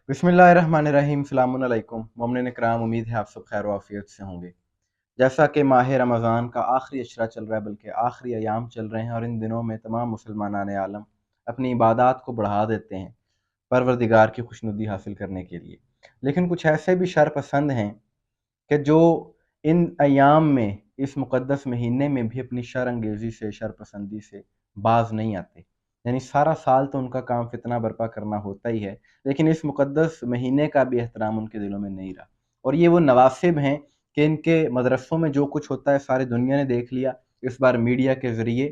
बिस्मिल्लाहिर्रहमानिर्रहीम। अस्सलामु अलैकुम मोमिनीन इकराम, उम्मीद है आप सब खैर व आफियत से होंगे। जैसा कि माह रमज़ान का आखिरी अशरा चल रहा है, बल्कि आखिरी अयाम चल रहे हैं, और इन दिनों में तमाम मुसलमानान आलम अपनी इबादत को बढ़ा देते हैं परवरदिगार की खुशनुदी हासिल करने के लिए। लेकिन कुछ ऐसे भी शर पसंद हैं कि जो इन अयाम में, इस मुक़द्दस महीने में भी अपनी शर अंगेज़ी से, शर पसंदी से बाज नहीं आते। यानी सारा साल तो उनका काम फितना बर्पा करना होता ही है, लेकिन इस मुक़द्दस महीने का भी एहतराम उनके दिलों में नहीं रहा। और ये वो नवासिब हैं कि इनके मदरसों में जो कुछ होता है सारी दुनिया ने देख लिया इस बार मीडिया के ज़रिए,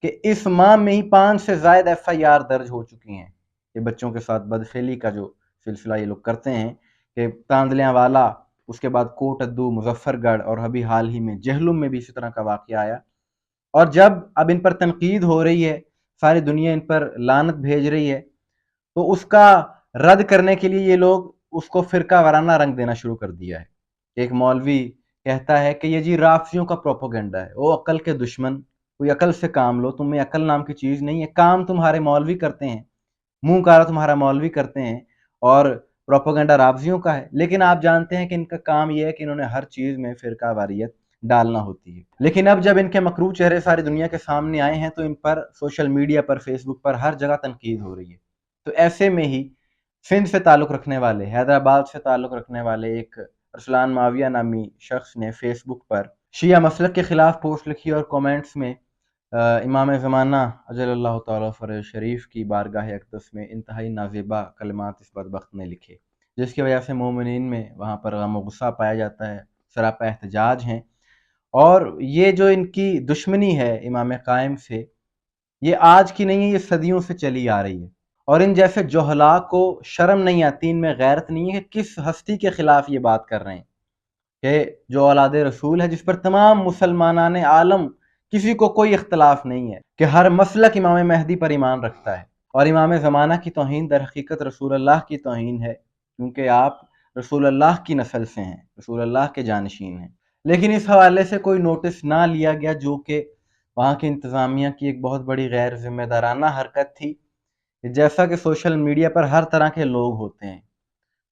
कि इस माह में ही 5 से ज़ायद FIR दर्ज हो चुकी हैं। ये बच्चों के साथ बदफेली का जो सिलसिला ये लोग करते हैं कि तांदलियांवाला, उसके बाद कोटद्दू, मुजफ्फरगढ़, और अभी हाल ही में जहलुम में भी इसी तरह का वाक़या आया। और जब अब इन पर तनकीद हो रही है, सारी दुनिया इन पर लानत भेज रही है, तो उसका रद्द करने के लिए ये लोग उसको फ़िरका वाराना रंग देना शुरू कर दिया है। एक मौलवी कहता है कि ये जी राफ़िज़ियों का प्रोपेगेंडा है। ओ अक्ल के दुश्मन, कोई अक्ल से काम लो, तुम्हें अक्ल नाम की चीज़ नहीं है। काम तुम्हारे मौलवी करते हैं, मुँह काला तुम्हारा मौलवी करते हैं, और प्रोपेगेंडा राफ़िज़ियों का है। लेकिन आप जानते हैं कि इनका काम ये है कि इन्होंने हर चीज़ में फ़िरका वारियत डालना होती है। लेकिन अब जब इनके मकरूह चेहरे सारी दुनिया के सामने आए हैं, तो इन पर सोशल मीडिया पर, फ़ेसबुक पर हर जगह तनकीद हो रही है। तो ऐसे में ही सिंध से ताल्लुक़ रखने वाले, हैदराबाद से ताल्लुक़ रखने वाले एक अरसलान माविया नामी शख्स ने फ़ेसबुक पर शिया मसलक के ख़िलाफ़ पोस्ट लिखी और कमेंट्स में इमाम ज़माना अजलल्लाहु ताला फ़रज़ शरीफ की बारगाह अक़दस में इंतहाई नाज़ेबा कलिमात इस बदबख्त ने लिखे, जिसकी वजह से मोमिनीन में वहाँ पर गम व गुस्सा पाया जाता है, सरापा एहतजाज हैं। और ये जो इनकी दुश्मनी है इमाम कायम से, ये आज की नहीं है, ये सदियों से चली आ रही है। और इन जैसे जोहला को शर्म नहीं आती, इनमें गैरत नहीं है कि किस हस्ती के ख़िलाफ़ ये बात कर रहे हैं, कि जो औलाद रसूल है, जिस पर तमाम मुसलमानान आलम किसी को कोई इख्तलाफ नहीं है कि हर मसलक इमाम महदी पर ईमान रखता है। और इमाम ज़माना की तौहीन दर हकीकत रसूल अल्लाह की तौहीन है, क्योंकि आप रसूल अल्लाह की नस्ल से हैं, रसूल अल्लाह के जानशीन हैं। लेकिन इस हवाले से कोई नोटिस ना लिया गया, जो कि वहाँ की इंतज़ामिया की एक बहुत बड़ी गैर ज़िम्मेदाराना हरकत थी। जैसा कि सोशल मीडिया पर हर तरह के लोग होते हैं,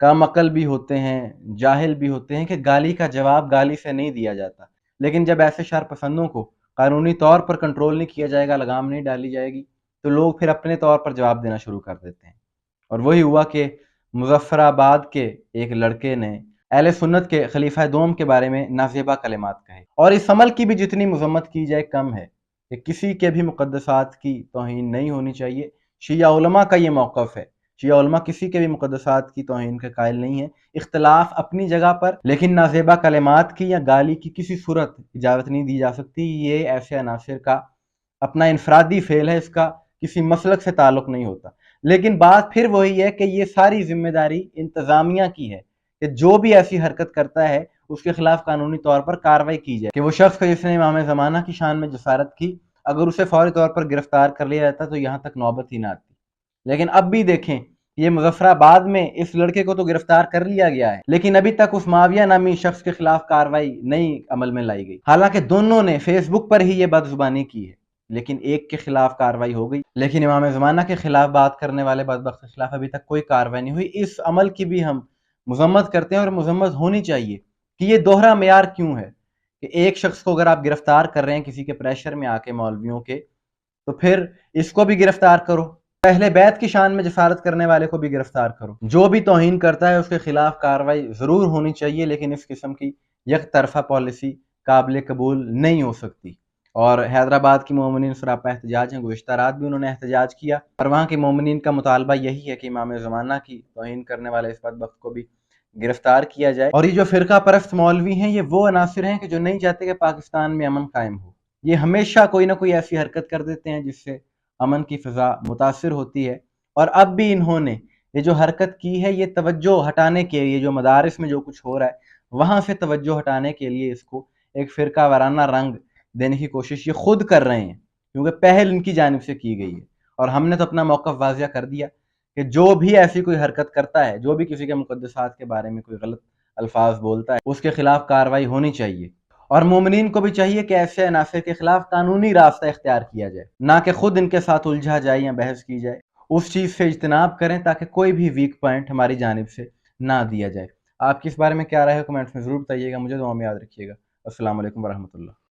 कम अकल भी होते हैं, जाहिल भी होते हैं, कि गाली का जवाब गाली से नहीं दिया जाता। लेकिन जब ऐसे शर पसंदों को कानूनी तौर पर कंट्रोल नहीं किया जाएगा, लगाम नहीं डाली जाएगी, तो लोग फिर अपने तौर पर जवाब देना शुरू कर देते हैं। और वही हुआ कि मुज़फ़्फ़राबाद के एक लड़के ने अहले सुन्नत के खलीफा दोम के बारे में नाज़ेबा कलिमात कहे। और इस अमल की भी जितनी मज़म्मत की जाए कम है, कि किसी के भी मुक़द्दसात की तौहीन नहीं होनी चाहिए। शिया उलमा का ये मौक़िफ़ है। शिया उलमा किसी के भी मुक़द्दसात की तौहीन के कायल नहीं है। इख्तिलाफ अपनी जगह पर, लेकिन नाज़ेबा कलिमात की या गाली की किसी सूरत इजाज़त नहीं दी जा सकती। ये ऐसे अनासिर का अपना इनफरादी फ़ेल है, इसका किसी मसलक से ताल्लुक़ नहीं होता। लेकिन बात फिर वही है कि ये सारी ज़िम्मेदारी इंतज़ामिया की है, कि जो भी ऐसी हरकत करता है उसके ख़िलाफ़ कानूनी तौर पर कार्रवाई की जाए। कि वो शख्स जिसने इमाम ज़माना की शान में जसारत की, अगर उसे फ़ौरी तौर पर गिरफ़्तार कर लिया जाता तो यहाँ तक नौबत ही ना आती। लेकिन अब भी देखें, ये मुज़फ़्फ़राबाद में इस लड़के को तो गिरफ़्तार कर लिया गया है, लेकिन अभी तक उस माविया नामी शख्स के ख़िलाफ़ कार्रवाई नहीं अमल में लाई गई। हालांकि दोनों ने फ़ेसबुक पर ही ये बदज़ुबानी की है, लेकिन एक के खिलाफ कार्रवाई हो गई, लेकिन इमाम ज़माना के खिलाफ बात करने वाले बदबख्त के खिलाफ अभी तक कोई कार्रवाई नहीं हुई। इस अमल की भी हम मज़म्मत करते हैं, और मज़म्मत होनी चाहिए कि ये दोहरा मेयार क्यों है, कि एक शख्स को अगर आप गिरफ्तार कर रहे हैं किसी के प्रेशर में आके, मौलवियों के, तो फिर इसको भी गिरफ्तार करो। पहले बैत की शान में जसारत करने वाले को भी गिरफ्तार करो। जो भी तौहीन करता है उसके खिलाफ कार्रवाई ज़रूर होनी चाहिए, लेकिन इस किस्म की एक तरफा पॉलिसी काबिल कबूल नहीं हो सकती। और हैदराबाद की मोमिनीन सरापा एहतजाज हैं। गुज़िश्ता रात भी उन्होंने एहतजाज किया, और वहाँ के मोमिनीन का मुतालबा यही है कि इमाम ज़माना की तौहीन करने वाले इस बदबख्त को भी गिरफ्तार किया जाए। और ये जो फ़िरका परस्त मौलवी हैं, ये वो अनासिर हैं कि जो नहीं चाहते कि पाकिस्तान में अमन कायम हो। ये हमेशा कोई ना कोई ऐसी हरकत कर देते हैं जिससे अमन की फ़िज़ा मुतासिर होती है। और अब भी इन्होंने ये जो हरकत की है, ये तवज्जो हटाने के लिए, जो मदारिस में जो कुछ हो रहा है वहाँ से तवज्जो हटाने के लिए इसको एक फ़िरका वाराना रंग देने की कोशिश ये खुद कर रहे हैं, क्योंकि पहल इनकी जानिब से की गई है। और हमने तो अपना मौक़िफ़ वाज़िया कर दिया कि जो भी ऐसी कोई हरकत करता है, जो भी किसी के मुक़द्दसात के बारे में कोई गलत अल्फाज बोलता है, उसके खिलाफ कार्रवाई होनी चाहिए। اور مومنین کو بھی چاہیے کہ ایسے عناصر کے خلاف قانونی راستہ اختیار کیا جائے، نہ کہ خود ان کے ساتھ الجھا جائے یا بحث کی جائے۔ اس چیز سے اجتناب کریں تاکہ کوئی بھی ویک پوائنٹ ہماری جانب سے نہ دیا جائے۔ آپ کی اس بارے میں کیا رائے ہے کمنٹس میں ضرور بتائیے گا، مجھے دعا میں یاد رکھیے گا۔ السلام علیکم ورحمۃ اللہ۔